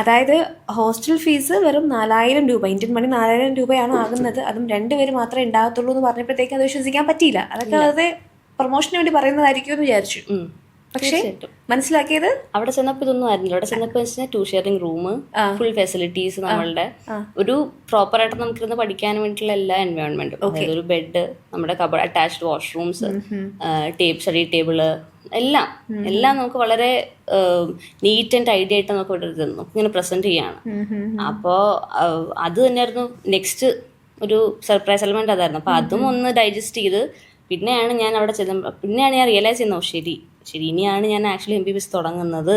അതായത് hostel fees വെറും 4000 രൂപ, ഇന്ത്യൻ മണി 4000 രൂപയാണ് ആകുന്നത്. അതും 2 പേര് മാത്രമേ ഉണ്ടാകത്തുള്ളൂ എന്ന് പറഞ്ഞപ്പോഴത്തേക്ക് അത് വിശ്വസിക്കാൻ പറ്റിയില്ല. അതൊക്കെ വെറുതെ പ്രൊമോഷന് വേണ്ടി പറയുന്നതായിരിക്കും എന്ന് വിചാരിച്ചു. പക്ഷേ മനസ്സിലാക്കിയത് അവിടെ ചെന്നപ്പോ ഇതൊന്നും ആയിരുന്നില്ല. അവിടെ ചെന്നപ്പോ വെച്ചാൽ 2 ഷെയറിംഗ് റൂം, ഫുൾ ഫെസിലിറ്റീസ്, നമ്മളുടെ ഒരു പ്രോപ്പർ ആയിട്ട് നമുക്കിരുന്ന് പഠിക്കാൻ വേണ്ടിയിട്ടുള്ള എല്ലാ എൻവയോൺമെന്റും, അതായത് ഒരു ബെഡ്, നമ്മുടെ cupboard, attached washrooms, study table, എല്ലാം നമുക്ക് വളരെ നീറ്റ് ആൻഡ് ടൈഡി ആയിട്ട് നമുക്ക് ഇവിടെ തന്നു, ഇങ്ങനെ പ്രസന്റ് ചെയ്യാണ്. അപ്പോൾ അത് തന്നെയായിരുന്നു നെക്സ്റ്റ് ഒരു സർപ്രൈസ് എലമെന്റ് അതായിരുന്നു. അപ്പൊ അതും ഒന്ന് ഡൈജസ്റ്റ് ചെയ്ത് പിന്നെയാണ് ഞാൻ അവിടെ ചെല്ലുമ്പോൾ പിന്നെയാണ് ഞാൻ റിയലൈസ് ചെയ്യുന്നത്, ശരി ഇനിയാണ് ഞാൻ ആക്ച്വലി MBBS തുടങ്ങുന്നത്.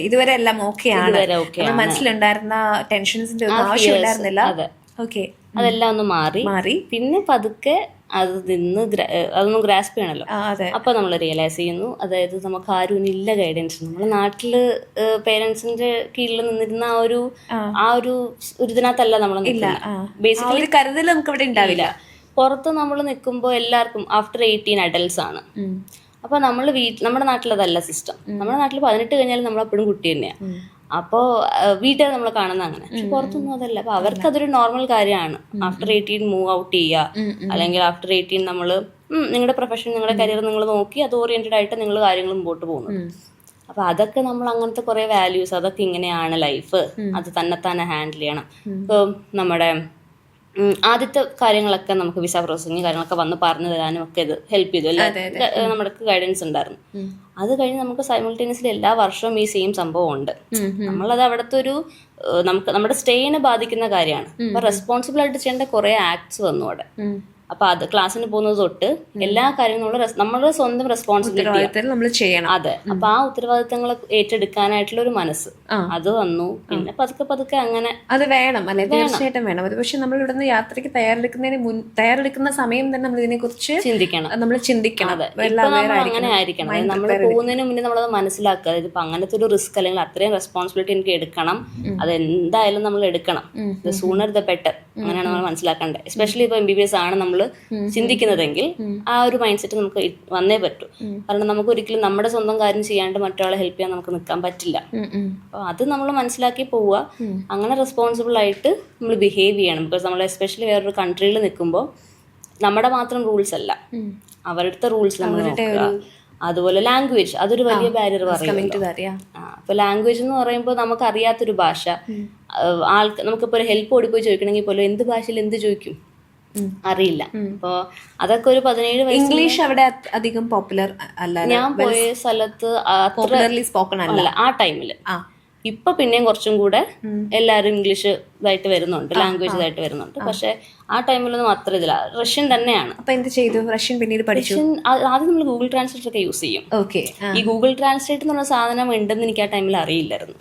ഇതുവരെ എല്ലാം മനസ്സിലുണ്ടായിരുന്ന ടെൻഷൻസിന്റെ ആവശ്യം ഉണ്ടായിരുന്നില്ല. അതെല്ലാം ഒന്ന് മാറി പിന്നെ പതുക്കെ അതൊന്നും ഗ്രാസ്പ് ചെയ്യണല്ലോ. അപ്പൊ നമ്മൾ റിയലൈസ് ചെയ്യുന്നു, അതായത് നമുക്ക് ആരും ഇല്ല ഗൈഡൻസ്. നമ്മുടെ നാട്ടില് പേരൻസിന്റെ കീഴിൽ നിന്നിരുന്ന ആ ഒരു ഇതിനകത്തല്ല നമ്മൾ ബേസിക്കലി കരുതൽ നമുക്ക് ഇവിടെ ഉണ്ടാവില്ല. പുറത്ത് നമ്മൾ നിൽക്കുമ്പോൾ എല്ലാവർക്കും ആഫ്റ്റർ 18 അഡൽട്സ് ആണ്. അപ്പോൾ നമ്മൾ നമ്മുടെ നാട്ടിലതല്ല സിസ്റ്റം. നമ്മുടെ നാട്ടിൽ 18 കഴിഞ്ഞാലും നമ്മളെപ്പോഴും കുട്ടി തന്നെയാണ്. അപ്പോൾ വീട്ടുകാർ നമ്മളെ കാണുന്ന അങ്ങനെ, പക്ഷെ പുറത്തൊന്നും അതല്ല. അപ്പൊ അവർക്ക് അതൊരു നോർമൽ കാര്യമാണ്. ആഫ്റ്റർ 18 മൂവ് ഔട്ട് ചെയ്യുക, അല്ലെങ്കിൽ ആഫ്റ്റർ 18 നമ്മൾ നിങ്ങളുടെ പ്രൊഫഷൻ, നിങ്ങളുടെ കരിയർ നിങ്ങൾ നോക്കി അത് ഓറിയന്റഡ് ആയിട്ട് നിങ്ങൾ കാര്യങ്ങൾ മുമ്പോട്ട് പോകുന്നു. അപ്പൊ അതൊക്കെ നമ്മൾ അങ്ങനത്തെ കുറെ വാല്യൂസ്, അതൊക്കെ ഇങ്ങനെയാണ് ലൈഫ്, അത് തന്നെ ഹാൻഡിൽ ചെയ്യണം. ഇപ്പൊ നമ്മുടെ ആദ്യത്തെ കാര്യങ്ങളൊക്കെ നമുക്ക് വിസ പ്രോസസിങ് കാര്യങ്ങളൊക്കെ വന്ന് പറഞ്ഞു തരാനും ഒക്കെ ഇത് ഹെൽപ്പ് ചെയ്തു. നമ്മുടെ ഗൈഡൻസ് ഉണ്ടായിരുന്നു. അത് കഴിഞ്ഞ് നമുക്ക് സൈമിൾട്ടേനിയസ്ലി എല്ലാ വർഷവും ഈ സെയിം സംഭവം ഉണ്ട്. നമ്മളത് അവിടുത്തെ നമുക്ക് നമ്മുടെ സ്റ്റേയിനെ ബാധിക്കുന്ന കാര്യമാണ്. അപ്പൊ റെസ്പോൺസിബിൾ ആയിട്ട് ചെയ്യേണ്ട കുറെ ആക്ട്സ് വന്നു അവിടെ. അപ്പൊ അത് ക്ലാസ്സിന് പോകുന്നത് തൊട്ട് എല്ലാ കാര്യങ്ങളും നമ്മുടെ സ്വന്തം റെസ്പോൺസിബിലിറ്റി നമ്മൾ ചെയ്യണം. അതെ. അപ്പൊ ആ ഉത്തരവാദിത്തങ്ങൾ ഏറ്റെടുക്കാനായിട്ടുള്ള ഒരു മനസ്സ് അത് വന്നു. പിന്നെ പതുക്കെ അങ്ങനെ അത് വേണം, അല്ലെ? തീർച്ചയായിട്ടും വേണം. അത് പക്ഷെ നമ്മൾ ഇവിടുന്ന് യാത്രയ്ക്ക് തയ്യാറെടുക്കുന്ന സമയം തന്നെ നമ്മൾ ഇതിനെ കുറിച്ച് നമ്മൾ ചിന്തിക്കണം. അങ്ങനെ ആയിരിക്കണം. നമ്മൾ പോകുന്നതിന് മുന്നേ നമ്മളത് മനസ്സിലാക്കുക. ഇതിപ്പോ അങ്ങനത്തെ ഒരു റിസ്ക് അല്ലെങ്കിൽ അത്രയും റെസ്പോൺസിബിലിറ്റി എനിക്ക് എടുക്കണം, അത് എന്തായാലും നമ്മൾ എടുക്കണം. സൂണർ ദ ബെറ്റർ, അങ്ങനെയാണ് നമ്മൾ മനസ്സിലാക്കേണ്ടത്. എസ്പെഷ്യലി ഇപ്പൊ MBBS ആണ് നമ്മൾ ചിന്തിക്കുന്നതെങ്കിൽ ആ ഒരു മൈൻഡ് സെറ്റ് നമുക്ക് വന്നേ പറ്റൂ. കാരണം നമുക്ക് ഒരിക്കലും നമ്മുടെ സ്വന്തം കാര്യം ചെയ്യാണ്ട് മറ്റൊരാളെ ഹെൽപ്പ് ചെയ്യാൻ നമുക്ക് നിൽക്കാൻ പറ്റില്ല. അപ്പൊ അത് നമ്മൾ മനസ്സിലാക്കി പോവുക. അങ്ങനെ റെസ്പോൺസിബിൾ ആയിട്ട് നമ്മൾ ബിഹേവ് ചെയ്യണം. ബിക്കോസ് നമ്മൾ എസ്പെഷ്യലി വേറൊരു കൺട്രിയിൽ നിൽക്കുമ്പോൾ നമ്മുടെ മാത്രം റൂൾസ് അല്ല, അവരുടെ റൂൾസ് നമ്മൾ നോക്കുക. അതുപോലെ ലാംഗ്വേജ്, അതൊരു വലിയ ബാരിയർ പറയുന്നത്. അപ്പൊ ലാംഗ്വേജ് എന്ന് പറയുമ്പോൾ നമുക്ക് അറിയാത്തൊരു ഭാഷ, നമുക്കിപ്പോ ഒരു ഹെൽപ്പ് ഓടിപ്പോയി ചോദിക്കണമെങ്കിൽ പോലും എന്ത് ഭാഷയിൽ എന്ത് ചോദിക്കും അറിയില്ല. അപ്പൊ അതൊക്കെ ഒരു 17 വയസ്സ്. ഇംഗ്ലീഷ് അവിടെ അധികം പോപ്പുലർ അല്ല. ഞാൻ പോയ സ്ഥലത്ത് സ്പോക്കൺ അല്ല ആ ടൈമില്. ഇപ്പൊ പിന്നെയും കുറച്ചും കൂടെ എല്ലാവരും ഇംഗ്ലീഷ് ഇതായിട്ട് വരുന്നുണ്ട്, ലാംഗ്വേജ് ഇതായിട്ട് വരുന്നുണ്ട്. പക്ഷെ ആ ടൈമിലൊന്നും അത്ര ഇതില്ല. റഷ്യൻ തന്നെയാണ്. അപ്പൊ എന്ത് ചെയ്തു? റഷ്യൻ പിന്നീട് പഠിച്ചു. ആദ്യം നമ്മൾ ഗൂഗിൾ ട്രാൻസ്ലേറ്റർ ഒക്കെ യൂസ് ചെയ്യും. ഈ ഗൂഗിൾ ട്രാൻസ്ലേറ്റ് എന്ന് പറഞ്ഞ സാധനം ഉണ്ടെന്ന് എനിക്ക് ആ ടൈമിൽ അറിയില്ലായിരുന്നു.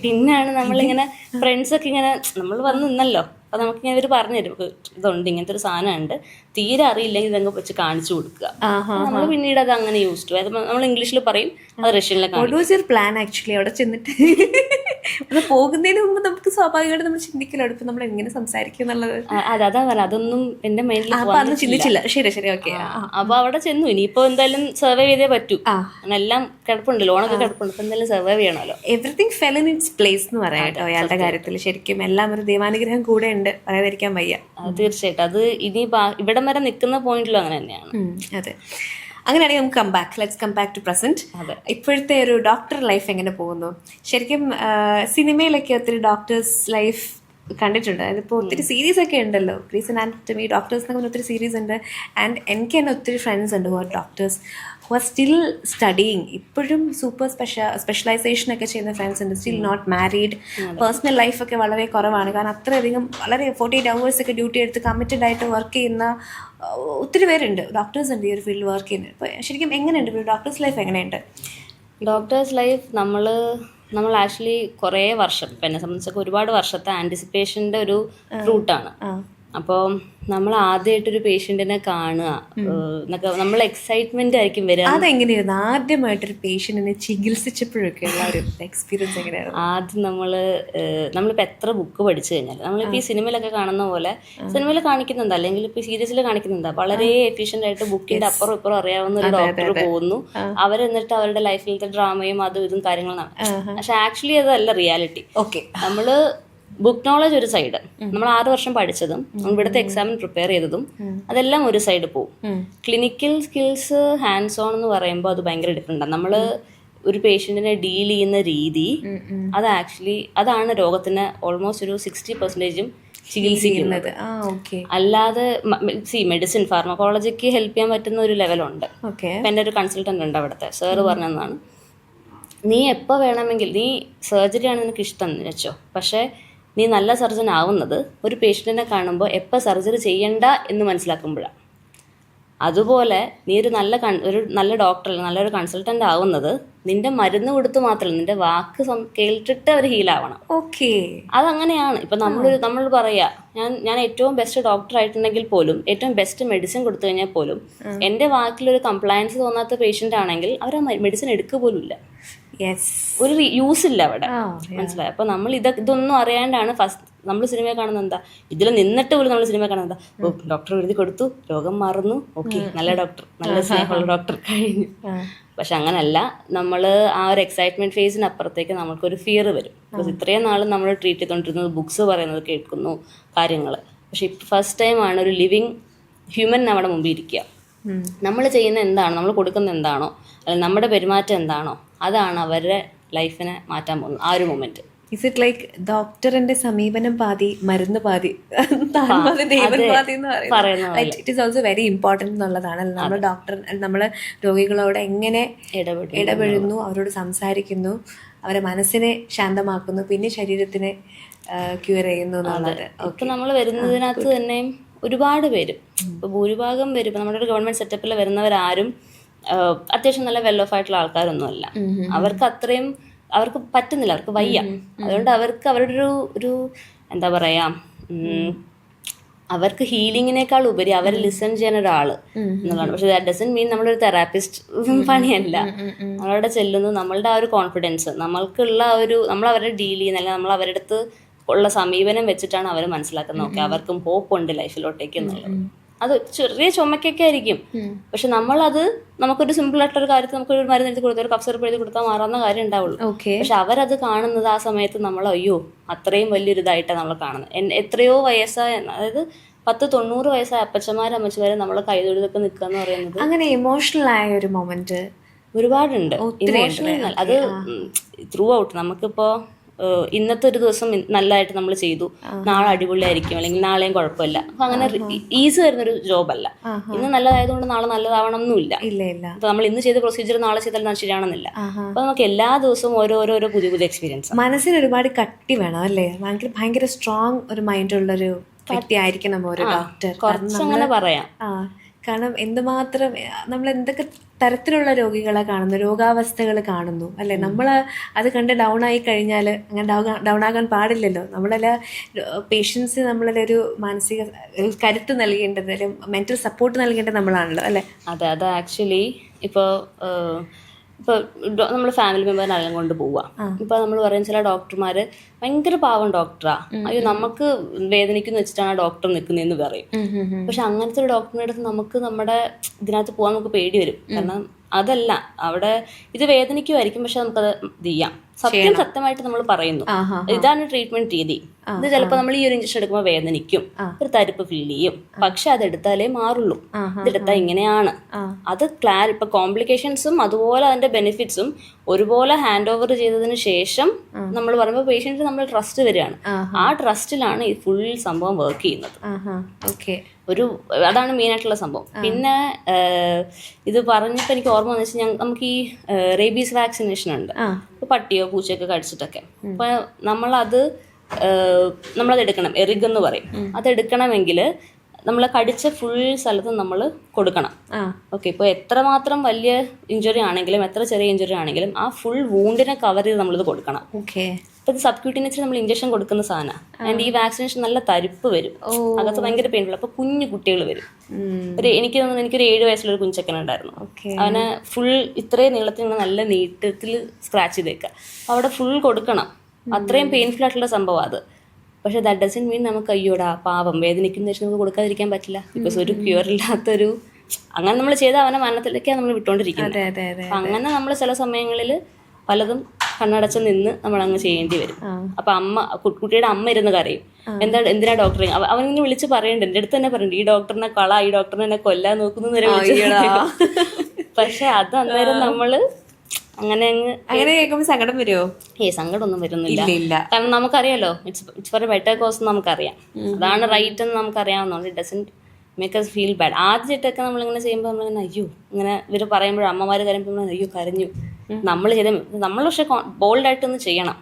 പിന്നെയാണ് നമ്മളിങ്ങനെ ഫ്രണ്ട്സ് ഒക്കെ ഇങ്ങനെ നമ്മൾ വന്ന് നിന്നല്ലോ, അപ്പൊ നമുക്ക് ഇങ്ങനെ ഇവർ പറഞ്ഞു തരും ഇതുണ്ട്, ഇങ്ങനത്തെ ഒരു സാധനം ഉണ്ട്, തീരെ അറിയില്ലെങ്കിൽ ഇതങ്ങ് വെച്ച് കാണിച്ചു കൊടുക്കുക. നമ്മൾ പിന്നീട് അത് അങ്ങനെ യൂസ് ടു. നമ്മൾ ഇംഗ്ലീഷിൽ പറയും, അത് റഷ്യനിലൊക്കെ. പ്ലാൻ ആക്ച്വലി അവിടെ ചെന്നിട്ട് പോകുന്നതിന് മുമ്പ് നമുക്ക് സ്വാഭാവികമായിട്ട് നമ്മൾ ചിന്തിക്കലോ ഇപ്പൊ നമ്മൾ എങ്ങനെ സംസാരിക്കും എന്നുള്ളത്. അതാ പറഞ്ഞ അതൊന്നും എന്റെ മൈൻഡിൽ ചിന്തിച്ചില്ല. ശരി ഓക്കെ. അപ്പൊ അവിടെ ചെന്നു. ഇനിയിപ്പോ എന്തായാലും സർവൈവ് ചെയ്തേ പറ്റൂ. എല്ലാം കിടപ്പുണ്ട്, ലോണൊക്കെ കിടപ്പുണ്ട്. അപ്പൊ എന്തായാലും സർവൈവ് ചെയ്യണമല്ലോ. Everything fell in its place എന്ന് പറയാം കേട്ടോ അയാളുടെ കാര്യത്തിൽ. ശരിക്കും എല്ലാം ഒരു ദൈവാനുഗ്രഹം കൂടെ ഉണ്ട്, പറയാതിരിക്കാൻ വയ്യ. തീർച്ചയായിട്ടും. അത് ഇനി ഇവിടം വരെ നിൽക്കുന്ന പോയിന്റിലും അങ്ങനെ തന്നെയാണ്. അതെ. അങ്ങനെയാണെങ്കിൽ നമുക്ക് let's come back to present. ഇപ്പോഴത്തെ ഒരു ഡോക്ടർ ലൈഫ് എങ്ങനെ പോകുന്നു? ശരിക്കും സിനിമയിലൊക്കെ ഒത്തിരി ഡോക്ടേഴ്സ് ലൈഫ് കണ്ടിട്ടുണ്ട്. അതിപ്പോൾ ഒത്തിരി സീരീസ് ഒക്കെ ഉണ്ടല്ലോ, ഗ്രീസ് അനാറ്റമി, ഡോക്ടേഴ്സ് എന്നൊക്കെ ഒത്തിരി സീരീസ് ഉണ്ട്. ആൻഡ് എനിക്ക് തന്നെ ഒത്തിരി ഫ്രണ്ട്സ് ഉണ്ട് who are doctors, who are still studying. ഇപ്പോഴും സൂപ്പർ സ്പെഷ്യലൈസേഷൻ ഒക്കെ ചെയ്യുന്ന ഫ്രണ്ട്സ് ഉണ്ട്, സ്റ്റിൽ നോട്ട് മാരീഡ്. പേഴ്സണൽ ലൈഫൊക്കെ വളരെ കുറവാണ്. കാരണം അത്രയധികം വളരെ 48 hours ഒക്കെ ഡ്യൂട്ടി എടുത്ത് കമ്മിറ്റഡ് ആയിട്ട് വർക്ക് ചെയ്യുന്ന ഒത്തിരി പേരുണ്ട്, ഡോക്ടേഴ്സ് ഉണ്ട് ഈ ഒരു ഫീൽഡ് വർക്ക് ചെയ്യുന്നത്. അപ്പോൾ ശരിക്കും എങ്ങനെയുണ്ട് ഡോക്ടേഴ്സ് ലൈഫ്? എങ്ങനെയുണ്ട് ഡോക്ടേഴ്സ് ലൈഫ്? നമ്മൾ ആക്ച്വലി കുറേ വർഷം, ഇപ്പം എന്നെ സംബന്ധിച്ചൊക്കെ ഒരുപാട് വർഷത്തെ ആൻറ്റിസിപ്പേഷൻ്റെ ഒരു ഫ്രൂട്ടാണ്. അപ്പോൾ നമ്മൾ ആദ്യമായിട്ടൊരു പേഷ്യൻറ്റിനെ കാണുക എന്നൊക്കെ നമ്മൾ എക്സൈറ്റ്മെന്റ് ആയിരിക്കും വരിക. അതെങ്ങനെയായിരുന്നു ആദ്യമായിട്ടൊരു പേഷ്യന്റിനെ ചികിത്സിച്ചപ്പോഴൊക്കെ ഉള്ള ഒരു എക്സ്പീരിയൻസ് എങ്ങനെയായിരുന്നു? ആദ്യം നമ്മളിപ്പോൾ എത്ര ബുക്ക് പഠിച്ചു കഴിഞ്ഞാൽ നമ്മളിപ്പോൾ ഈ സിനിമയിലൊക്കെ കാണുന്ന പോലെ സിനിമയിൽ കാണിക്കുന്നുണ്ട്, അല്ലെങ്കിൽ ഇപ്പോൾ സീരീസിൽ കാണിക്കുന്നുണ്ട്, വളരെ എഫിഷ്യന്റ് ആയിട്ട് ബുക്കിന്റെ അപ്പുറം ഇപ്പുറം അറിയാവുന്ന ഒരു ഡോക്ടർ പോകുന്നു, അവരെന്നിട്ട് അവരുടെ ലൈഫിലത്തെ ഡ്രാമയും അതും ഇതും കാര്യങ്ങളാണ്. പക്ഷെ ആക്ച്വലി അതല്ല റിയാലിറ്റി. ഓക്കെ, നമ്മള് ബുക്ക് നോളജ് ഒരു സൈഡ്, നമ്മൾ 6 വർഷം പഠിച്ചതും ഇവിടുത്തെ എക്സാമിന് പ്രിപ്പയർ ചെയ്തതും അതെല്ലാം ഒരു സൈഡ് പോകും. ക്ലിനിക്കൽ സ്കിൽസ് ഹാൻഡ്സ് ഓൺ എന്ന് പറയുമ്പോൾ അത് ഭയങ്കര ഡിഫറെന്റ് ആണ്. നമ്മൾ ഒരു പേഷ്യന്റിനെ ഡീൽ ചെയ്യുന്ന രീതി അത് ആക്ച്വലി അതാണ് രോഗത്തിന് ഓൾമോസ്റ്റ് ഒരു 60% ചികിത്സിക്കുന്നത്. അല്ലാതെ മെഡിസിൻ ഫാർമക്കോളജിക്ക് ഹെൽപ്പ് ചെയ്യാൻ പറ്റുന്ന ഒരു ലെവലുണ്ട്. എൻ്റെ ഒരു കൺസൾട്ടന്റ് ഉണ്ട് അവിടുത്തെ, സാറ് പറഞ്ഞതാണ്, നീ എപ്പോൾ വേണമെങ്കിൽ നീ സർജറി ആണ് നിനക്ക് ഇഷ്ടം എന്ന് വെച്ചോ, പക്ഷേ നീ നല്ല സർജൻ ആവുന്നത് ഒരു പേഷ്യൻറ്റിനെ കാണുമ്പോൾ എപ്പോൾ സർജറി ചെയ്യണ്ട എന്ന് മനസ്സിലാക്കുമ്പോഴാണ്. അതുപോലെ നീ ഒരു നല്ല ഡോക്ടർ, നല്ലൊരു കൺസൾട്ടൻ്റ് ആവുന്നത് നിന്റെ മരുന്ന് കൊടുത്ത് മാത്രമല്ല, നിന്റെ വാക്ക് കേട്ടിട്ട് അവർ ഹീലാവണം. ഓക്കെ, അതങ്ങനെയാണ്. ഇപ്പം നമ്മൾ പറയാ ഞാൻ ഏറ്റവും ബെസ്റ്റ് ഡോക്ടർ ആയിട്ടുണ്ടെങ്കിൽ പോലും, ഏറ്റവും ബെസ്റ്റ് മെഡിസിൻ കൊടുത്തു കഴിഞ്ഞാൽ പോലും എൻ്റെ വാക്കിലൊരു കംപ്ലയൻസ് തോന്നാത്ത പേഷ്യൻ്റ് ആണെങ്കിൽ അവർ ആ മെഡിസിൻ എടുക്കുക പോലും ഇല്ല. ഒരു യൂസ് ഇല്ല അവിടെ, മനസ്സിലായി? അപ്പൊ നമ്മൾ ഇതൊന്നും അറിയാണ്ടാണ് ഫസ്റ്റ് നമ്മൾ സിനിമ കാണുന്നത്. എന്താ ഇതിൽ നിന്നിട്ട് പോലും നമ്മൾ സിനിമ കാണുന്നത് എന്താ, ഡോക്ടർ എഴുതി കൊടുത്തു, രോഗം മാറുന്നു, ഓക്കെ, നല്ല ഡോക്ടർ, നല്ല സ്നേഹമുള്ള ഡോക്ടർ, കഴിഞ്ഞു. പക്ഷെ അങ്ങനല്ല, നമ്മൾ ആ ഒരു എക്സൈറ്റ്മെന്റ് ഫേസിനപ്പുറത്തേക്ക് നമുക്കൊരു ഫിയർ വരും. ഇത്രയും നാളും നമ്മൾ ട്രീറ്റ് ചെയ്തുകൊണ്ടിരുന്നത് ബുക്സ് പറയുന്നത് കേൾക്കുന്നു കാര്യങ്ങൾ, പക്ഷെ ഇപ്പം ഫസ്റ്റ് ടൈം ആണ് ഒരു ലിവിങ് ഹ്യൂമൻ നമ്മുടെ മുമ്പിൽ ഇരിക്കുക. നമ്മൾ ചെയ്യുന്ന എന്താണോ, നമ്മൾ കൊടുക്കുന്ന എന്താണോ, അല്ലെങ്കിൽ നമ്മുടെ പെരുമാറ്റം എന്താണോ, അതാണ് അവരുടെ ലൈഫിനെ മാറ്റാൻ പോകുന്നത് ആ ഒരു മൊമെന്റ്. ഇസ് ഇറ്റ് ലൈക്ക് ഡോക്ടറിന്റെ സമീപനം പാതി, മരുന്ന് പാതി, ദൈവം പാതി എന്ന് പറയുന്നത്. It is also very important എന്നുള്ളതാണ്. നമ്മൾ രോഗികളോട് എങ്ങനെ ഇടപെടുന്നു, അവരോട് സംസാരിക്കുന്നു, അവരെ മനസ്സിനെ ശാന്തമാക്കുന്നു, പിന്നെ ശരീരത്തിനെ ക്യൂർ ചെയ്യുന്നു എന്നുള്ളത്. ഇപ്പൊ നമ്മൾ വരുന്നതിനകത്ത് തന്നെ ഒരുപാട് പേര്, ഇപ്പൊ ഭൂരിഭാഗം പേര് ഇപ്പൊ നമ്മുടെ ഒരു ഗവൺമെന്റ് സെറ്റപ്പിൽ വരുന്നവരാരും അത്യാവശ്യം നല്ല വെൽ ഓഫ് ആയിട്ടുള്ള ആൾക്കാരൊന്നുമല്ല. അവർക്ക് പറ്റുന്നില്ല, അവർക്ക് വയ്യ. അതുകൊണ്ട് അവർക്ക് അവരുടെ ഒരു എന്താ പറയാ, അവർക്ക് ഹീലിങ്ങിനേക്കാൾ ഉപരി അവരെ ലിസൺ ചെയ്യാൻ ഒരാള് എന്നുള്ളതാണ്. പക്ഷെ ദാറ്റ് ഡസന്റ് മീൻ നമ്മളൊരു തെറാപ്പിസ്റ്റ് പണിയല്ല. നമ്മളവിടെ ചെല്ലുന്നു, നമ്മളുടെ ആ ഒരു കോൺഫിഡൻസ്, നമ്മൾക്കുള്ള നമ്മൾ അവരെ ഡീൽ ചെയ്യുന്ന, അല്ലെങ്കിൽ നമ്മൾ അവരുടെ അടുത്ത് ഉള്ള സമീപനം വെച്ചിട്ടാണ് അവർ മനസ്സിലാക്കുന്നത്, ഓക്കെ അവർക്കും ഹോപ്പ് ഉണ്ട് ലൈഫിലോട്ടേക്ക് എന്നുള്ളത്. അത് ചെറിയ ചുമക്കൊക്കെ ആയിരിക്കും, പക്ഷെ നമ്മളത് നമുക്കൊരു സിമ്പിൾ ആയിട്ടുള്ള ഒരു കാര്യത്തിൽ നമുക്കൊരു മരുന്ന് എഴുതി കൊടുത്താൽ, ഒരു കഫ് സിറപ്പ് എഴുതി കൊടുത്താൽ മാറാവുന്ന കാര്യം ഉണ്ടാവുള്ളൂ. പക്ഷെ അവരത് കാണുന്നത് ആ സമയത്ത് നമ്മൾ അയ്യോ അത്രയും വലിയൊരു ഇതായിട്ടാണ് നമ്മൾ കാണുന്നത്. എത്രയോ വയസ്സായ, അതായത് 10-90 വയസ്സായ അപ്പച്ചമാരും അമ്മച്ചമാരും നമ്മളെ കൈതൊഴുതൊക്കെ നിൽക്കുക എന്ന് പറയുന്നത്. അങ്ങനെ ഇമോഷണൽ ആയ ഒരു മൊമെന്റ് ഒരുപാടുണ്ട്. ഇമോഷണൽ അത് ത്രൂ ഔട്ട്. നമുക്കിപ്പോ ഇന്നത്തെ ഒരു ദിവസം നല്ലതായിട്ട് നമ്മൾ ചെയ്തു, നാളെ അടിപൊളിയായിരിക്കും, അല്ലെങ്കിൽ നാളെയും കുഴപ്പമില്ല. അപ്പൊ അങ്ങനെ ഈസി വരുന്നൊരു ജോബല്ല. ഇന്ന് നല്ലതായതുകൊണ്ട് നാളെ നല്ലതാവണം എന്നുമില്ല. അപ്പൊ നമ്മൾ ഇന്ന് ചെയ്ത പ്രൊസീജിയർ നാളെ ചെയ്താൽ ശരിയാണെന്നില്ല. അപ്പൊ നമുക്ക് എല്ലാ ദിവസവും ഓരോരോ പുതിയ എക്സ്പീരിയൻസ്. മനസ്സിന് ഒരുപാട് കട്ടി വേണം അല്ലേ? ഭയങ്കര സ്ട്രോങ് ഒരു മൈൻഡുള്ളൊരു വ്യക്തി ആയിരിക്കണം ഒരു ഡോക്ടർ. കുറച്ചങ്ങനെ പറയാം. കാരണം എന്തുമാത്രം നമ്മൾ എന്തൊക്കെ തരത്തിലുള്ള രോഗികളെ കാണുന്നു, രോഗാവസ്ഥകൾ കാണുന്നു അല്ലേ? നമ്മൾ അത് കണ്ട് ഡൗൺ ആയി കഴിഞ്ഞാൽ അങ്ങനെ ഡൗൺ ആകാൻ പാടില്ലല്ലോ. നമ്മളെല്ലാ പേഷ്യൻസ് നമ്മളൊരു മാനസിക കരുത്ത് നൽകേണ്ടത്, മെന്റൽ സപ്പോർട്ട് നൽകേണ്ടത് നമ്മളാണല്ലോ അല്ലേ? അതെ, അത് ആക്ച്വലി ഇപ്പോൾ നമ്മൾ ഫാമിലി മെമ്പറിനെല്ലാം കൊണ്ട് പോവുക. ഇപ്പൊ നമ്മൾ പറയും ചില ഡോക്ടർമാര് ഭയങ്കര പാവം ഡോക്ടറാ, അയ്യോ നമുക്ക് വേദനിക്കുന്നു വെച്ചിട്ടാണ് ആ ഡോക്ടർ നിൽക്കുന്നതെന്ന് പറയും. പക്ഷെ അങ്ങനത്തെ ഒരു ഡോക്ടറിന്റെ അടുത്ത് നമുക്ക് നമ്മുടെ ഇതിനകത്ത് പോകാൻ നമുക്ക് പേടി വരും. കാരണം അതല്ല, അവിടെ ഇത് വേദനിക്കുമായിരിക്കും, പക്ഷെ നമുക്കത് ചെയ്യാം. സത്യമായിട്ട് നമ്മൾ പറയുന്നു ഇതാണ് ട്രീറ്റ്മെന്റ് രീതി. ഇത് ചിലപ്പോൾ നമ്മൾ ഈ ഒരു ഇഞ്ചക്ഷൻ എടുക്കുമ്പോൾ വേദനിക്കും, ഒരു തരിപ്പ് ഫീൽ ചെയ്യും, പക്ഷെ അതെടുത്താലേ മാറുള്ളൂ. ഇതെടുത്താൽ ഇങ്ങനെയാണ്. അത് ഇപ്പൊ കോംപ്ലിക്കേഷൻസും അതുപോലെ അതിന്റെ ബെനിഫിറ്റ്സും ഒരുപോലെ ഹാൻഡ് ഓവർ ചെയ്തതിന് ശേഷം നമ്മൾ പറയുമ്പോൾ പേഷ്യന്റിന് നമ്മൾ ട്രസ്റ്റ് വരികയാണ്. ആ ട്രസ്റ്റിലാണ് ഈ ഫുൾ സംഭവം വർക്ക് ചെയ്യുന്നത്. അതാണ് മെയിൻ ആയിട്ടുള്ള സംഭവം. പിന്നെ ഇത് പറഞ്ഞപ്പോൾ എനിക്ക് ഓർമ്മ വന്നു വെച്ചാൽ നമുക്ക് ഈ റേബീസ് വാക്സിനേഷൻ ഉണ്ട്. ഇപ്പൊ പട്ടിയോ പൂച്ചയൊക്കെ കടിച്ചിട്ടൊക്കെ. അപ്പൊ നമ്മളത് എടുക്കണം, എറിഗ് എന്ന് പറയും. അതെടുക്കണമെങ്കിൽ നമ്മൾ കടിച്ച ഫുൾ സ്ഥലത്ത് നമ്മൾ കൊടുക്കണം. ഓക്കെ, ഇപ്പോൾ എത്രമാത്രം വലിയ ഇഞ്ചുറി ആണെങ്കിലും എത്ര ചെറിയ ഇഞ്ചുറി ആണെങ്കിലും ആ ഫുൾ വൂണ്ടിനെ കവർ ചെയ്ത് നമ്മളിത് കൊടുക്കണം. അപ്പോൾ ഇത് സബ്ക്യൂട്ടീനിയസ് നമ്മൾ ഇഞ്ചക്ഷൻ കൊടുക്കുന്ന സാധനമാണ്. ആൻഡ് ഈ വാക്സിനേഷൻ നല്ല തരിപ്പ് വരും, അകത്ത് ഭയങ്കര പെയിൻഫുൾ. അപ്പോൾ കുഞ്ഞു കുട്ടികൾ വരും. എനിക്ക് തോന്നുന്നു എനിക്കൊരു 7 വയസ്സുള്ളൊരു കുഞ്ചക്കനുണ്ടായിരുന്നു. അവനെ ഫുൾ ഇത്രയും നീളത്തിൽ നിന്ന് നല്ല നീട്ടത്തിൽ സ്ക്രാച്ച് ചെയ്തേക്കുക. അപ്പോൾ അവിടെ ഫുൾ കൊടുക്കണം. അത്രയും പെയിൻഫുൾ ആയിട്ടുള്ള സംഭവം അത്. പക്ഷെ ദാറ്റ് ഡസൻ മീൻ നമുക്ക് അയ്യോടാ പാവം വേദനിക്കുന്ന വെച്ച് നമുക്ക് കൊടുക്കാതിരിക്കാൻ പറ്റില്ല. ബിക്കോസ് ഒരു ക്യൂർ ഇല്ലാത്തൊരു അങ്ങനെ നമ്മൾ ചെയ്ത അവനെ മരണത്തിലേക്കാണ് നമ്മൾ വിട്ടുകൊണ്ടിരിക്കുന്നത്. അങ്ങനെ നമ്മൾ ചില സമയങ്ങളിൽ പലതും കണ്ണടച്ച് നിന്ന് നമ്മൾ അങ്ങ് ചെയ്യേണ്ടി വരും. അപ്പൊ കുട്ടിയുടെ അമ്മ ഇരുന്ന് കരയും, എന്തിനാ ഡോക്ടറെ അവനിങ്ങനെ വിളിച്ച് പറയണ്ട, എൻ്റെ അടുത്ത് തന്നെ പറയണ്ട, ഈ ഡോക്ടറിനെ ഈ ഡോക്ടറിനെ എന്നെ കൊല്ലാൻ നോക്കുന്നു വരെ പക്ഷെ അത് അന്നേരം നമ്മള് അങ്ങനെ കേൾക്കുമ്പോൾ സങ്കടം വരുമോ? സങ്കടമൊന്നും വരുന്നില്ല. കാരണം നമുക്കറിയാലോ it's for a better cause നമുക്കറിയാം, അതാണ് റൈറ്റ് എന്ന് നമുക്കറിയാവുന്നതുകൊണ്ട് it doesn't make us feel bad. ആദ്യമായിട്ടൊക്കെ നമ്മളിങ്ങനെ ചെയ്യുമ്പോൾ നമ്മളിങ്ങനെ അയ്യോ ഇങ്ങനെ ഇവർ പറയുമ്പോൾ അമ്മമാർ കരയുമ്പോൾ അയ്യോ കരഞ്ഞു. നമ്മൾ പക്ഷെ ബോൾഡായിട്ടൊന്ന് ചെയ്യണം.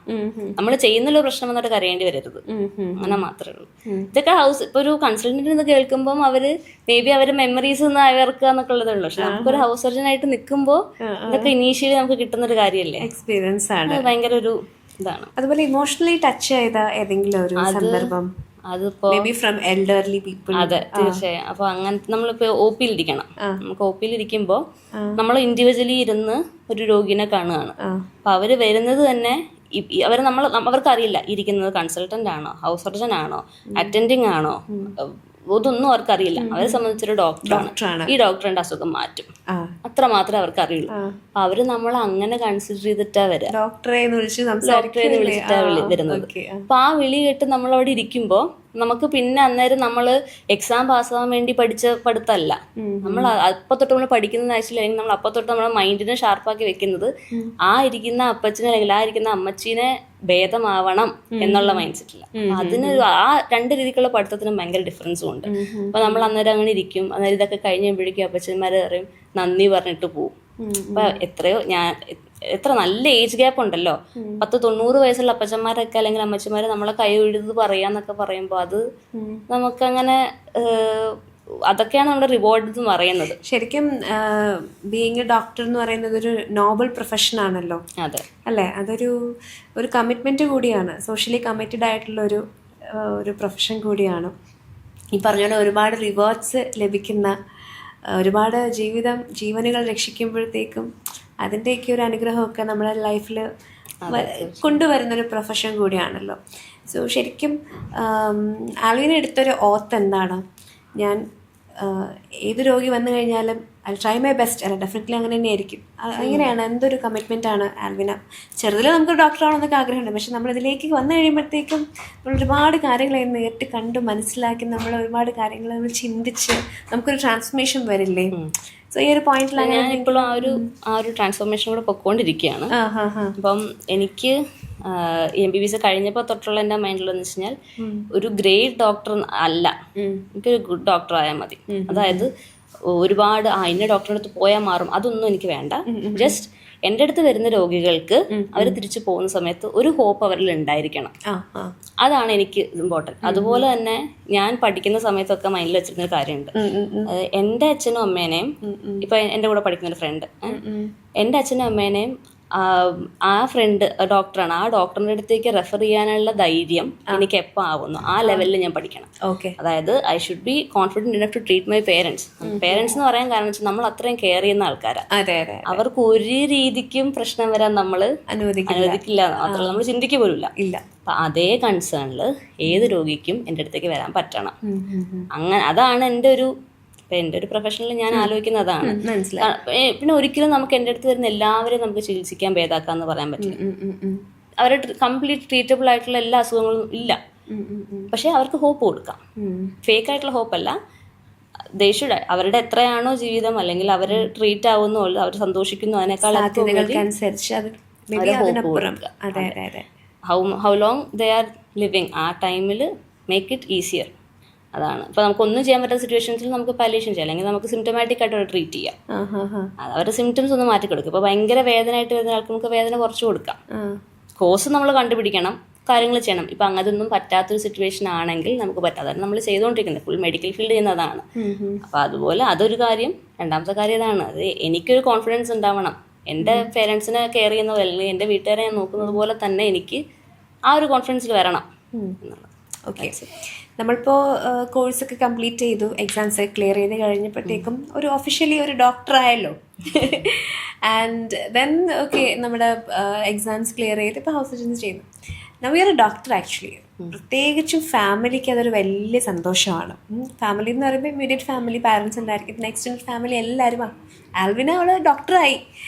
നമ്മൾ ചെയ്യുന്നൊരു പ്രശ്നം വന്നിട്ട് കരയേണ്ടി വരരുത്, അങ്ങനെ മാത്രമേ ഉള്ളൂ. ഇതൊക്കെ ഇപ്പൊ ഒരു കൺസൾട്ടന്റിൽ നിന്ന് കേൾക്കുമ്പോൾ അവര് മേ ബി അവര് മെമ്മറീസ് ഒന്ന് അവർക്കുക എന്നൊക്കെ ഉള്ളതേ ഉള്ളൂ. പക്ഷെ നമുക്കൊരു ഹൗസ് സർജൻ ആയിട്ട് നിൽക്കുമ്പോൾ ഇതൊക്കെ ഇനീഷ്യലി നമുക്ക് കിട്ടുന്ന ഒരു കാര്യമല്ലേ, എക്സ്പീരിയൻസ് ആണ്, ഭയങ്കര ഒരു ഇതാണ്. അതുപോലെ ഇമോഷണലി ടച്ച് ചെയ്ത ഏതെങ്കിലും ഒരു സന്ദർഭം? അതിപ്പോ അതെ തീർച്ചയായും. അപ്പൊ അങ്ങനെ നമ്മളിപ്പോ OP ഇരിക്കണം. നമുക്ക് OP ഇരിക്കുമ്പോ നമ്മൾ ഇൻഡിവിജ്വലി ഇരുന്ന് ഒരു രോഗിനെ കാണുകയാണ്. അപ്പൊ അവര് വരുന്നത് തന്നെ അവർക്കറിയില്ല ഇരിക്കുന്നത് കൺസൾട്ടന്റ് ആണോ, ഹൗസ് സർജൻ ആണോ, അറ്റൻഡിങ് ആണോ, ഇതൊന്നും അവർക്കറിയില്ല. അവരെ സംബന്ധിച്ചൊരു ഡോക്ടറാണ്, ഈ ഡോക്ടറിന്റെ അസുഖം മാറ്റും, അത്ര മാത്രമേ അവർക്ക് അറിയുള്ളൂ. അപ്പൊ അവര് നമ്മളെ അങ്ങനെ കൺസിഡർ ചെയ്തിട്ടാ വരിക, ഡോക്ടറെ വിളിച്ചിട്ടാ വരുന്നത്. അപ്പൊ ആ വിളി കേട്ട് നമ്മളവിടെ ഇരിക്കുമ്പോ നമുക്ക് പിന്നെ അന്നേരം നമ്മൾ എക്സാം പാസ്സാവാൻ വേണ്ടി പഠിച്ച പഠിത്തമല്ല, നമ്മൾ അപ്പൊ തൊട്ട് നമ്മൾ പഠിക്കുന്നത് ആക്ച്വലി, അല്ലെങ്കിൽ നമ്മൾ അപ്പൊ തൊട്ട് നമ്മുടെ മൈൻഡിനെ ഷാർപ്പാക്കി വെക്കുന്നത് ആ ഇരിക്കുന്ന അപ്പച്ചനെ അല്ലെങ്കിൽ ആ ഇരിക്കുന്ന അമ്മച്ചീനെ ഭേദമാവണം എന്നുള്ള മൈൻഡ് സെറ്റില്ല. അതിന് ആ 2 രീതിക്കുള്ള പഠിത്തത്തിന് ഭയങ്കര ഡിഫറൻസും ഉണ്ട്. അപ്പൊ നമ്മൾ അന്നേരം അങ്ങനെ ഇരിക്കും, അന്നേരം ഇതൊക്കെ കഴിഞ്ഞുമ്പോഴേക്കും അപ്പച്ചന്മാരെ പറയും നന്ദി പറഞ്ഞിട്ട് പോവും. അപ്പൊ എത്ര നല്ല ഏജ് ഗ്യാപ്പ് ഉണ്ടല്ലോ, 90 വയസ്സുള്ള അപ്പച്ചന്മാരൊക്കെ അല്ലെങ്കിൽ അമ്മച്ചന്മാര് നമ്മളെ കൈ ഒഴുത് പറയാന്നൊക്കെ പറയുമ്പോ അത് നമുക്കങ്ങനെ അതൊക്കെയാണ് നമ്മുടെ റിവാർഡ് എന്ന് പറയുന്നത്. ശരിക്കും ബീയിങ് എ ഡോക്ടർ എന്ന് പറയുന്നത് ഒരു നോബൽ പ്രൊഫഷൻ ആണല്ലോ. അതെ അല്ലേ, അതൊരു കമ്മിറ്റ്മെന്റ് കൂടിയാണ്, സോഷ്യലി കമ്മിറ്റഡ് ആയിട്ടുള്ള ഒരു പ്രൊഫഷൻ കൂടിയാണ്. ഈ പറഞ്ഞ ഒരുപാട് റിവാർഡ്സ് ലഭിക്കുന്ന, ഒരുപാട് ജീവനുകൾ രക്ഷിക്കുമ്പോഴത്തേക്കും അതിൻ്റെയൊക്കെ ഒരു അനുഗ്രഹമൊക്കെ നമ്മുടെ ലൈഫിൽ കൊണ്ടുവരുന്നൊരു പ്രൊഫഷൻ കൂടിയാണല്ലോ. സോ ശരിക്കും ആൽവിന എടുത്തൊരു ഓത്ത് എന്താണ്? ഞാൻ ഏത് രോഗി വന്നു കഴിഞ്ഞാലും ഐ ട്രൈ മൈ ബെസ്റ്റ്. അല്ല, ഡെഫിനറ്റ്ലി അങ്ങനെ തന്നെയായിരിക്കും. അങ്ങനെയാണ്, എന്തൊരു കമ്മിറ്റ്മെൻ്റ് ആണ് ആൽവിന. ചെറുതിൽ നമുക്ക് ഡോക്ടറാണെന്നൊക്കെ ആഗ്രഹമുണ്ട്, പക്ഷെ നമ്മളിതിലേക്ക് വന്നു കഴിയുമ്പോഴത്തേക്കും നമ്മൾ ഒരുപാട് കാര്യങ്ങൾ നേരിട്ട് കണ്ട് മനസ്സിലാക്കി, നമ്മൾ ഒരുപാട് കാര്യങ്ങൾ നമ്മൾ ചിന്തിച്ച് നമുക്കൊരു ട്രാൻസ്ഫോർമേഷൻ വരില്ലേ? സോ ഈ ഒരു പോയിന്റിലാണ് ഞാൻ ഇപ്പോഴും ആ ഒരു ട്രാൻസ്ഫോർമേഷൻ കൂടെ പൊക്കോണ്ടിരിക്കുകയാണ്. അപ്പം എനിക്ക് MBBS കഴിഞ്ഞപ്പോൾ തൊട്ടുള്ള എൻ്റെ മൈൻഡിലെന്ന് വെച്ച് കഴിഞ്ഞാൽ ഒരു ഗ്രേറ്റ് ഡോക്ടർ അല്ല, എനിക്കൊരു ഗുഡ് ഡോക്ടർ ആയാൽ മതി. അതായത് ഒരുപാട് ഇന്ന ഡോക്ടറിൻ്റെ അടുത്ത് പോയാൽ മാറും അതൊന്നും എനിക്ക് വേണ്ട. ജസ്റ്റ് എൻ്റെ അടുത്ത് വരുന്ന രോഗികൾക്ക് അവർ തിരിച്ചു പോകുന്ന സമയത്ത് ഒരു ഹോപ്പ് അവരിൽ ഉണ്ടായിരിക്കണം, അതാണ് എനിക്ക് ഇമ്പോർട്ടൻറ്റ്. അതുപോലെ തന്നെ ഞാൻ പഠിക്കുന്ന സമയത്തൊക്കെ മൈൻഡിൽ വെച്ചിരുന്ന ഒരു കാര്യമുണ്ട്. എൻ്റെ അച്ഛനും അമ്മേനെയും, ഇപ്പൊ എൻ്റെ കൂടെ പഠിക്കുന്ന ഒരു ഫ്രണ്ട്, എൻ്റെ അച്ഛനും അമ്മേനെയും ആ ഫ്രണ്ട് ഡോക്ടറാണ്, ആ ഡോക്ടറിന്റെ അടുത്തേക്ക് റെഫർ ചെയ്യാനുള്ള ധൈര്യം എനിക്ക് എപ്പോൾ ആവുന്നു ആ ലെവലിൽ ഞാൻ പഠിക്കണം. അതായത് I should be confident enough to treat my parents. Parents എന്ന് പറയാൻ കാരണം വെച്ചാൽ നമ്മൾ അത്രയും കെയർ ചെയ്യുന്ന ആൾക്കാരാണ്. അവർക്ക് ഒരു രീതിക്കും പ്രശ്നം വരാൻ നമ്മൾ അനുവദിക്കില്ല, മാത്രമല്ല നമ്മൾ ചിന്തിക്കുക പോലും ഇല്ല. അപ്പൊ അതേ കൺസേണിൽ ഏത് രോഗിക്കും എൻ്റെ അടുത്തേക്ക് വരാൻ പറ്റണം. അങ്ങനെ അതാണ് എൻ്റെ ഒരു പ്രൊഫഷനിൽ ഞാൻ ആലോചിക്കുന്നതാണ്. പിന്നെ ഒരിക്കലും നമുക്ക് എൻ്റെ അടുത്ത് വരുന്ന എല്ലാവരെയും നമുക്ക് ചികിത്സിക്കാൻ ഭേദാക്കാന്ന് പറയാൻ പറ്റില്ല. അവരെ കംപ്ലീറ്റ് ട്രീറ്റബിൾ ആയിട്ടുള്ള എല്ലാ അസുഖങ്ങളും ഇല്ല, പക്ഷെ അവർക്ക് ഹോപ്പ് കൊടുക്കാം. ഫേക്ക് ആയിട്ടുള്ള ഹോപ്പല്ല, ദേഷ്യം അവരുടെ എത്രയാണോ ജീവിതം അല്ലെങ്കിൽ അവർ ട്രീറ്റ് ആവുന്നു, അവർ സന്തോഷിക്കുന്നു, അതിനേക്കാൾ how long they are living, ആ ടൈമിൽ മേക്ക് ഇറ്റ് ഈസിയർ. അതാണ്. ഇപ്പൊ നമുക്കൊന്നും ചെയ്യാൻ പറ്റാത്ത സിറ്റുവേഷൻസിൽ നമുക്ക് പാലിയേഷൻ ചെയ്യാം, അല്ലെങ്കിൽ നമുക്ക് സിംറ്റമാറ്റിക് ആയിട്ട് അവരെ ട്രീറ്റ് ചെയ്യാം. അവരുടെ സിംറ്റംസ് ഒന്ന് മാറ്റി കൊടുക്കും. ഇപ്പൊ ഭയങ്കര വേദനയായിട്ട് വരുന്ന ആൾക്ക് നമുക്ക് വേദന കുറച്ച് കൊടുക്കാം. കോസ് നമ്മൾ കണ്ടുപിടിക്കണം, കാര്യങ്ങൾ ചെയ്യണം. ഇപ്പൊ അങ്ങനൊന്നും പറ്റാത്തൊരു സിറ്റുവേഷൻ ആണെങ്കിൽ നമുക്ക് പറ്റാതെ നമ്മൾ ചെയ്തുകൊണ്ടിരിക്കുന്നത് ഫുൾ മെഡിക്കൽ ഫീൽഡ് ചെയ്യുന്നതാണ്. അപ്പൊ അതുപോലെ അതൊരു കാര്യം. രണ്ടാമത്തെ കാര്യം ഇതാണ്, അത് എനിക്കൊരു കോൺഫിഡൻസ് ഉണ്ടാവണം. എൻ്റെ പേരൻസിനെ കെയർ ചെയ്യുന്ന പോലെ അല്ലെങ്കിൽ എൻ്റെ വീട്ടുകാരെ ഞാൻ നോക്കുന്നത് പോലെ തന്നെ എനിക്ക് ആ ഒരു കോൺഫിഡൻസിൽ വരണം എന്നുള്ളത്. ഓക്കെ, നമ്മളിപ്പോൾ കോഴ്സൊക്കെ കംപ്ലീറ്റ് ചെയ്തു, എക്സാംസ് ക്ലിയർ ചെയ്ത് കഴിഞ്ഞപ്പോഴത്തേക്കും ഒരു ഒഫീഷ്യലി ഒരു ഡോക്ടർ ആയല്ലോ. ആൻഡ് ദെൻ ഓക്കെ, നമ്മുടെ എക്സാംസ് ക്ലിയർ ചെയ്ത് ഇപ്പോൾ ഹൗസ് സർജൻസി ചെയ്യുന്നു. നമ്മൾ ഒരു ഡോക്ടർ ആക്ച്വലി പ്രത്യേകിച്ചും ഫാമിലിക്ക് അതൊരു വലിയ സന്തോഷമാണ്. ഫാമിലി എന്ന് പറയുമ്പോൾ ഇമ്മീഡിയറ്റ് ഫാമിലി, പാരൻസ് ഉണ്ടായിരിക്കും, പിന്നെ എക്സ്റ്റൻഡ് ഫാമിലി എല്ലാവരും. ആൽവിന അവള് ഡോക്ടറായി.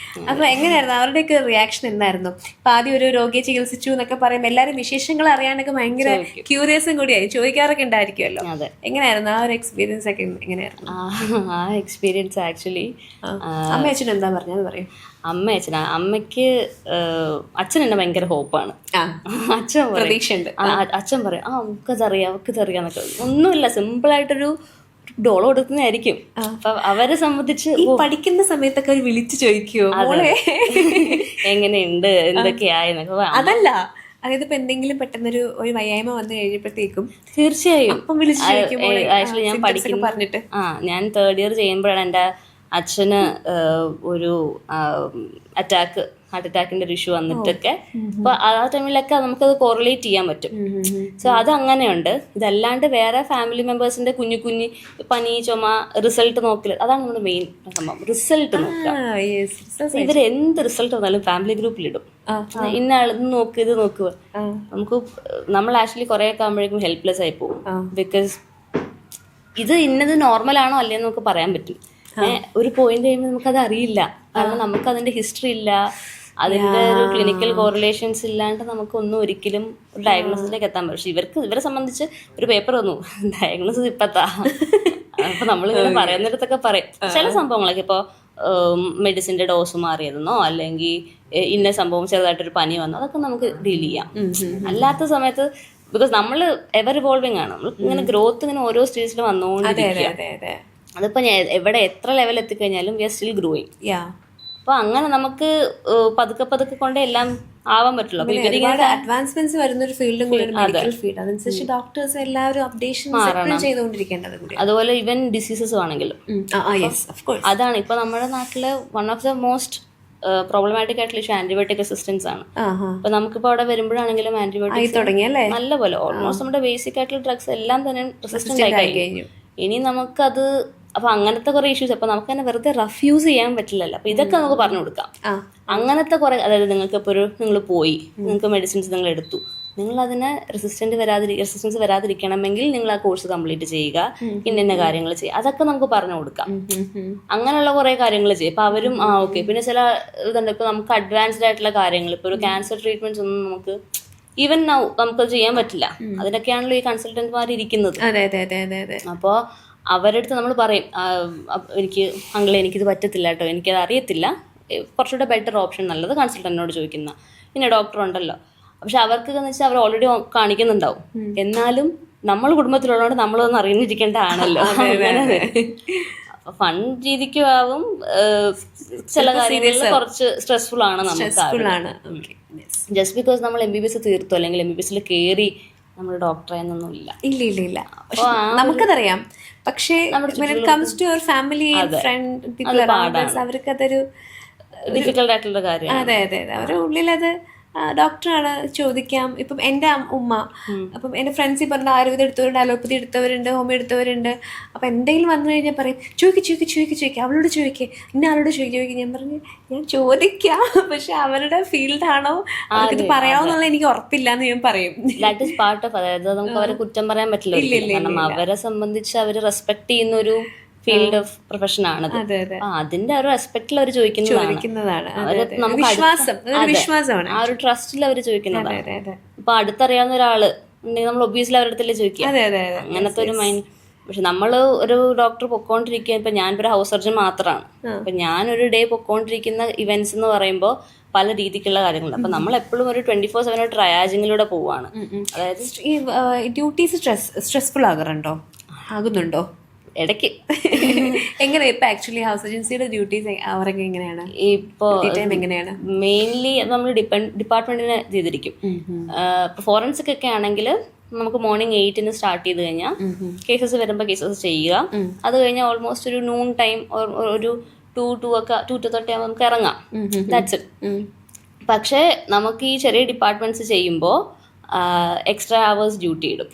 അപ്പോൾ എങ്ങനെയായിരുന്നു അവരുടെയൊക്കെ റിയാക്ഷൻ എന്തായിരുന്നു? ഇപ്പം ആദ്യം ഒരു രോഗിയെ ചികിത്സിച്ചു എന്നൊക്കെ പറയുമ്പോൾ എല്ലാവരും വിശേഷങ്ങൾ അറിയാനൊക്കെ ഭയങ്കര ക്യൂരിയസും കൂടിയായി, ചോദിക്കാറൊക്കെ ഉണ്ടായിരിക്കുമല്ലോ. എങ്ങനെയായിരുന്നു ആ ഒരു എക്സ്പീരിയൻസ് ഒക്കെ? എങ്ങനെയായിരുന്നു ആ എക്സ്പീരിയൻസ്? ആക്ച്വലി അമ്മ അച്ഛൻ എന്താ പറഞ്ഞത് പറയും? അമ്മയ്ക്ക് അച്ഛൻ എന്നെ ഭയങ്കര ഹോപ്പാണ്. അച്ഛൻ പ്രതീക്ഷയുണ്ട്. അച്ഛൻ പറയും അവക്കതറിയാന്നൊക്കെ. ഒന്നുമില്ല, സിമ്പിളായിട്ടൊരു ഡോള് കൊടുക്കുന്നതായിരിക്കും. അപ്പൊ അവരെ സംബന്ധിച്ച് പഠിക്കുന്ന സമയത്തൊക്കെ അവർ വിളിച്ചു ചോദിക്കുവോ എങ്ങനെയുണ്ട് എന്തൊക്കെയായെന്നൊക്കെ? അതല്ല, അതായത് ഇപ്പൊ എന്തെങ്കിലും പെട്ടെന്നൊരു വയ്യായ്മ വന്നു കഴിഞ്ഞപ്പോഴത്തേക്കും തീർച്ചയായും അപ്പം വിളിച്ചു ചോദിക്കും. ആക്ച്വലി ഞാൻ പഠിക്കുന്നു പറഞ്ഞിട്ട് ഞാൻ 3rd ഇയർ ചെയ്യുമ്പോഴാണ് എൻ്റെ അച്ഛന് ഒരു ഹാർട്ട് അറ്റാക്കിന്റെ ഒരു ഇഷ്യൂ വന്നിട്ടൊക്കെ. അപ്പൊ ആ ടൈമിലൊക്കെ നമുക്കത് കോറിലേറ്റ് ചെയ്യാൻ പറ്റും. സോ അത് അങ്ങനെയുണ്ട്. ഇതല്ലാണ്ട് വേറെ ഫാമിലി മെമ്പേഴ്സിന്റെ കുഞ്ഞു പനി, ചുമ, റിസൾട്ട് നോക്കല്, അതാണ് നമ്മുടെ മെയിൻ സംഭവം. റിസൾട്ട് നോക്കുക. ഇവർ എന്ത് റിസൾട്ട് വന്നാലും ഫാമിലി ഗ്രൂപ്പിലിടും. ഇന്ന ആൾ നോക്ക്, ഇത് നോക്കുക. നമ്മൾ ആക്ച്വലി കുറെ ഒക്കെ ആകുമ്പോഴേക്കും ഹെൽപ്ലെസ് ആയി പോകും. ബിക്കോസ് ഇത് ഇന്നത് നോർമൽ ആണോ അല്ലേന്ന് നമുക്ക് പറയാൻ പറ്റും. ഒരു പോയിന്റ് കഴിയുമ്പോൾ നമുക്കത് അറിയില്ല. കാരണം നമുക്ക് അതിന്റെ ഹിസ്റ്ററി ഇല്ല, അതിന്റെ ഒരു ക്ലിനിക്കൽ കോറിലേഷൻസ് ഇല്ലാണ്ട് നമുക്കൊന്നും ഒരിക്കലും ഒരു ഡയഗ്നോസിലേക്ക് എത്താൻ പറ്റും. പക്ഷെ ഇവരെ സംബന്ധിച്ച് ഒരു പേപ്പർ വന്നു, ഡയഗ്നോസിസ് ഇപ്പത്താ. അപ്പൊ നമ്മളിങ്ങനെ പറയുന്നിടത്തൊക്കെ പറയും ചില സംഭവങ്ങളൊക്കെ. ഇപ്പോൾ മെഡിസിന്റെ ഡോസ് മാറിയതെന്നോ അല്ലെങ്കിൽ ഇന്ന സംഭവം ചെറുതായിട്ടൊരു പനി വന്നോ, അതൊക്കെ നമുക്ക് ഡീൽ ചെയ്യാം. അല്ലാത്ത സമയത്ത് ബിക്കോസ് നമ്മൾ എവർ ഇവോൾവിംഗ് ആണ്, നമ്മൾ ഇങ്ങനെ ഗ്രോത്ത് ഇങ്ങനെ ഓരോ സ്റ്റേജിൽ വന്നുകൊണ്ടിരിക്കുക. അതിപ്പോ എവിടെ എത്ര ലെവൽ എത്തിക്കഴിഞ്ഞാലും വി ആർ സ്റ്റിൽ ഗ്രോയിങ്. അപ്പൊ അങ്ങനെ നമുക്ക് പതുക്കെ കൊണ്ട് എല്ലാം ആവാൻ പറ്റുള്ളൂ. അഡ്വാൻസ്മെന്റ്സ് വരുന്ന ഒരു ഫീൽഡും കൂടി മെഡിക്കൽ ഫീൽഡ്, അതനുസരിച്ച് ഡോക്ടേഴ്സ് എല്ലാവരും അപ്ഡേഷൻസ് ചെയ്തുകൊണ്ടിരിക്കേണ്ടത് കൂടി. അതുപോലെ ഈവൻ ഡിസീസസ് ആണെങ്കിലും അതാണ് ഇപ്പൊ നമ്മുടെ നാട്ടില് one of the most problematic ആയിട്ടുള്ള ഇഷ്യൂ ആന്റിബയോട്ടിക് റെസിസ്റ്റൻസ് ആണ്. അപ്പൊ നമുക്കിപ്പോ അവിടെ വരുമ്പോഴാണെങ്കിലും ആന്റിബയോട്ടിക്സ് നല്ലപോലെ ഓൾമോസ്റ്റ് നമ്മുടെ ബേസിക് ആയിട്ടുള്ള ഡ്രഗ്സ് എല്ലാം തന്നെ റെസിസ്റ്റന്റ് ആയി കഴിഞ്ഞു. ഇനി നമുക്കത് അപ്പൊ അങ്ങനത്തെ കുറെ ഇഷ്യൂസ്. അപ്പൊ നമുക്ക് തന്നെ വെറുതെ റഫ്യൂസ് ചെയ്യാൻ പറ്റില്ലല്ലോ. അപ്പൊ ഇതൊക്കെ നമുക്ക് പറഞ്ഞു കൊടുക്കാം. അങ്ങനത്തെ കുറെ, അതായത് നിങ്ങൾക്ക് ഇപ്പോൾ നിങ്ങൾ പോയി, നിങ്ങൾക്ക് മെഡിസിൻസ് നിങ്ങൾ എടുത്തു, നിങ്ങൾ അതിനെ റെസിസ്റ്റൻസ് വരാതിരിക്കണമെങ്കിൽ നിങ്ങൾ ആ കോഴ്സ് കംപ്ലീറ്റ് ചെയ്യുക, ഇന്ന കാര്യങ്ങൾ ചെയ്യുക, അതൊക്കെ നമുക്ക് പറഞ്ഞു കൊടുക്കാം. അങ്ങനെയുള്ള കുറെ കാര്യങ്ങൾ ചെയ്യും. അപ്പൊ അവരും ഓക്കെ. പിന്നെ ചില ഇതുണ്ട്, ഇപ്പൊ നമുക്ക് അഡ്വാൻസ്ഡ് ആയിട്ടുള്ള കാര്യങ്ങൾ, ഇപ്പൊ ഒരു ക്യാൻസർ ട്രീറ്റ്മെന്റ്സ് ഒന്നും നമുക്ക് ഈവൻ നൗ നമുക്കത് ചെയ്യാൻ പറ്റില്ല. അതിനൊക്കെയാണല്ലോ ഈ കൺസൾട്ടന്റ്മാർ ഇരിക്കുന്നത്. അപ്പോൾ അവരുടെ അടുത്ത് നമ്മൾ പറയും, എനിക്കിത് പറ്റത്തില്ല കേട്ടോ, എനിക്കത് അറിയത്തില്ല, കുറച്ചുകൂടെ ബെറ്റർ ഓപ്ഷൻ നല്ലത് കൺസൾട്ടന്റിനോട് ചോദിക്കുന്ന പിന്നെ ഡോക്ടർ ഉണ്ടല്ലോ. പക്ഷെ അവർക്ക് എന്ന് വെച്ചാൽ അവർ ഓൾറെഡി കാണിക്കുന്നുണ്ടാവും. എന്നാലും നമ്മൾ കുടുംബത്തിലുള്ളതുകൊണ്ട് നമ്മളൊന്നും അറിഞ്ഞിരിക്കേണ്ട ആണല്ലോ. അപ്പൊ ഫൺ രീതിക്കും ആവും, ചില കാര്യങ്ങളിൽ കുറച്ച് സ്ട്രെസ്ഫുൾ ആണ് നമുക്ക്. ജസ്റ്റ് ബിക്കോസ് നമ്മൾ MBBS തീർത്തു അല്ലെങ്കിൽ MBBS കയറി നമ്മൾ ഡോക്ടറായെന്നൊന്നും ഇല്ല. നമുക്കതറിയാം. പക്ഷേ ഫാമിലി ഫ്രണ്ട് പീപ്പിൾ അവർക്ക് അതൊരു ഡിഫിക്കൽട്ട് ആയിട്ടുള്ള കാര്യം. അതെ, അവരുടെ ഉള്ളിലത് ഡോക്ടറാണ്, ചോദിക്കാം. ഇപ്പം എൻ്റെ ഉമ്മ, അപ്പം എൻ്റെ ഫ്രണ്ട്സ് ഈ പറഞ്ഞ ആയുർവേദം എടുത്തവരുണ്ട്, അലോപ്പതി എടുത്തവരുണ്ട്, ഹോമിയോ എടുത്തവരുണ്ട്. അപ്പം എന്തെങ്കിലും വന്നു കഴിഞ്ഞാൽ പറയും ചോദിക്കുക, അവളോട് ചോദിക്കുക, ഇന്ന ആളോട് ചോദിക്കുക. ഞാൻ പറഞ്ഞു ഞാൻ ചോദിക്കാം, പക്ഷെ അവരുടെ ഫീൽഡാണോ അവർക്കിത് പറയാമെന്നുള്ള എനിക്ക് ഉറപ്പില്ല എന്ന് ഞാൻ പറയും. ദാറ്റ് ഈസ് പാർട്ട് ഓഫ്, അതായത് നമുക്ക് അവരെ കുറ്റം പറയാൻ പറ്റില്ല. കാരണം അവരെ സംബന്ധിച്ച് അവർ റെസ്പെക്ട് ചെയ്യുന്ന ഒരു ഫീൽഡ് ഓഫ് പ്രൊഫഷൻ ആണ്. അതിന്റെ ഒരു റെസ്പെക്റ്റിൽ അവർ ചോദിക്കുന്നതാണ്. ആ ഒരു ട്രസ്റ്റിൽ അവർ ചോദിക്കുന്നതാണ്. ഇപ്പൊ അടുത്തറിയാവുന്ന ഒരാള് ഉണ്ടെങ്കിൽ നമ്മൾ ഒബ്വിയസ്ലി അവരുടെ അടുത്തല്ലേ ചോദിക്കുക. അങ്ങനത്തെ ഒരു മൈൻഡ്. പക്ഷെ നമ്മള് ഒരു ഡോക്ടർ പൊക്കോണ്ടിരിക്കുക, ഇപ്പൊ ഞാനിപ്പോ ഹൗസ് സർജൻ മാത്രമാണ്. അപ്പൊ ഞാനൊരു ഡേ പൊക്കോണ്ടിരിക്കുന്ന ഇവന്റ്സ് എന്ന് പറയുമ്പോൾ പല രീതിക്കുള്ള കാര്യങ്ങളുണ്ട്. അപ്പൊ നമ്മൾ എപ്പോഴും ഒരു 24/7 ട്രയാജിങ്ങിലൂടെ പോവാണ്. അതായത് ഈ ഡ്യൂട്ടീസ് സ്ട്രെസ്ഫുൾ ആകുന്നുണ്ടോ ഇടയ്ക്ക്? എങ്ങനെ ഇപ്പൊ ആക്ച്വലി ഹൗസ് ഏജൻസിയുടെ ഡ്യൂട്ടീസ് അവരൊക്കെ എങ്ങനെയാണ്? ഇപ്പൊ എങ്ങനെയാണ് മെയിൻലി നമ്മൾ ഡിപ്പാർട്ട്മെന്റിനെ ചെയ്തിരിക്കും. ഇപ്പൊ ഫോറൻസിക് ഒക്കെ ആണെങ്കിൽ നമുക്ക് മോർണിംഗ് 8 സ്റ്റാർട്ട് ചെയ്ത് കഴിഞ്ഞാൽ കേസസ് വരുമ്പോൾ കേസസ് ചെയ്യുക. അത് കഴിഞ്ഞാൽ ഓൾമോസ്റ്റ് ഒരു നൂൺ ടൈം ഒരു 2:30 നമുക്ക് ഇറങ്ങാം. That's it. പക്ഷേ നമുക്ക് ഈ ചെറിയ ഡിപ്പാർട്ട്മെന്റ്സ് ചെയ്യുമ്പോൾ എക്സ്ട്രാ അവേഴ്സ് ഡ്യൂട്ടി ഇടും.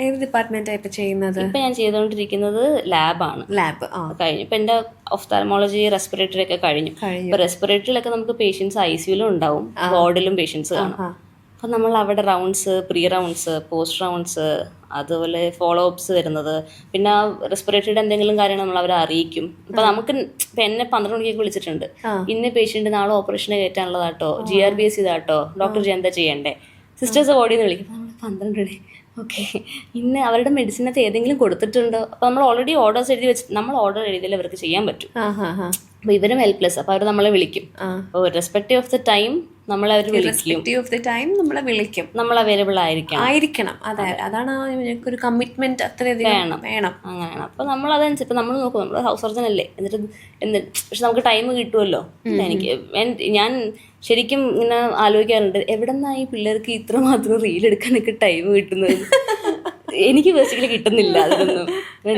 ഏത് ഡിപ്പാർട്ട്മെന്റാണ് ഇപ്പൊ ചെയ്യുന്നത്? ഇപ്പം ഞാൻ ചെയ്തുകൊണ്ടിരിക്കുന്നത് ലാബാണ്. ലാബ്. കഴിഞ്ഞു. ഇപ്പം എൻ്റെ ഒഫ്താൽമോളജി റെസ്പിറേറ്ററി ഒക്കെ കഴിഞ്ഞു. ഇപ്പം റെസ്പിറേറ്ററിയിലൊക്കെ നമുക്ക് പേഷ്യൻസ് ICUലും ഉണ്ടാവും, വാർഡിലും പേഷ്യൻസ് കാണും. അപ്പം നമ്മൾ അവിടെ rounds, pre rounds, post rounds, അതുപോലെ ഫോളോ അപ്സ് വരുന്നത്, പിന്നെ റെസ്പിറേറ്ററിയുടെ എന്തെങ്കിലും കാര്യങ്ങൾ നമ്മൾ അവരെ അറിയിക്കും. ഇപ്പം നമുക്ക് ഇപ്പം എന്നെ 12 മണിക്കൊക്കെ വിളിച്ചിട്ടുണ്ട്, ഇന്ന പേഷ്യൻ്റ് നാളെ ഓപ്പറേഷന് കയറ്റാനുള്ളതാട്ടോ, GRBS ഇതാട്ടോ, ഡോക്ടർ എന്താ ചെയ്യണ്ടേ, സിസ്റ്റേഴ്സ് ബോഡിയിൽ നിന്ന് വിളിക്കും. നമ്മൾ 12 മണി ഓക്കെ, ഇന്ന് അവരുടെ മെഡിസിനകത്ത് ഏതെങ്കിലും കൊടുത്തിട്ടുണ്ടോ? അപ്പോൾ നമ്മൾ ഓൾറെഡി ഓർഡേഴ്സ് എഴുതി വെച്ചിട്ട് നമ്മൾ ഓർഡർ എഴുതിയാലേ അവർക്ക് ചെയ്യാൻ പറ്റും. അപ്പോൾ ഇവരും ഹെൽപ്ലെസ്. അപ്പോൾ അവർ നമ്മളെ വിളിക്കും. അപ്പോൾ റെസ്പെക്റ്റീവ് ഓഫ് ദ ടൈം നമ്മളെ അവർ വിളിക്കും. നമ്മൾ അവൈലബിൾ ആയിരിക്കണം. അതാണ് ഒരു കമ്മിറ്റ്മെന്റ് അത്രയധികം വേണം. അങ്ങനെയാണ്. അപ്പോൾ നമ്മൾ അതനുസരിച്ച് ഇപ്പം നമ്മൾ നോക്കും, നമ്മൾ ഹൗസ് സർജൻ അല്ലേ, പക്ഷെ നമുക്ക് ടൈം കിട്ടുമല്ലോ. ഞാൻ ശരിക്കും ഇങ്ങനെ ആലോചിക്കാറുണ്ട്, എവിടെ നിന്നാണ് ഈ പിള്ളേർക്ക് ഇത്രമാത്രം റീലെടുക്കാനൊക്കെ ടൈം കിട്ടുന്നത്? എനിക്ക് ബേസിക്കലി കിട്ടുന്നില്ല അതിനൊന്നും.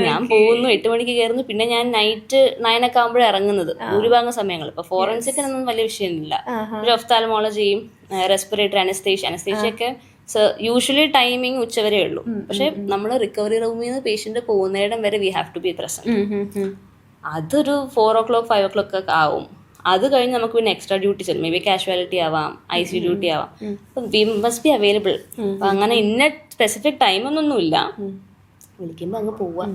ഞാൻ പോകുന്നു, 8 മണിക്ക് കയറുന്നു, പിന്നെ ഞാൻ നൈറ്റ് 9 ഒക്കെ ആകുമ്പോഴേ ഇറങ്ങുന്നത് ഭൂരിഭാഗം സമയങ്ങൾ. ഇപ്പൊ ഫോറൻസിക്കിനൊന്നും വലിയ വിഷയമില്ല. ഒരു ഒഫ്താൽമോളജിയും റെസ്പിറേറ്ററി, അനസ്തേഷ്യ ഒക്കെ യൂഷ്വലി ടൈമിങ് ഉച്ചവരെ ഉള്ളൂ. പക്ഷെ നമ്മൾ റിക്കവറി റൂമിൽ നിന്ന് പേഷ്യന്റ് പോകുന്നിടം വരെ we have to be present. അതൊരു 4 o'clock 5 o'clock ഒക്കെ ആവും. അത് കഴിഞ്ഞ് നമുക്ക് പിന്നെ എക്സ്ട്രാ ഡ്യൂട്ടി ചെല്ലും. മേ ബി കാഷ്വാലിറ്റി ആവാം, ICU ഡ്യൂട്ടി ആവാം. അപ്പം വി മസ്റ്റ് ബി അവൈലബിൾ. അപ്പം അങ്ങനെ ഇന്ന സ്പെസിഫിക് ടൈമൊന്നൊന്നുമില്ല, വിളിക്കുമ്പോൾ അങ്ങ് പോവാം.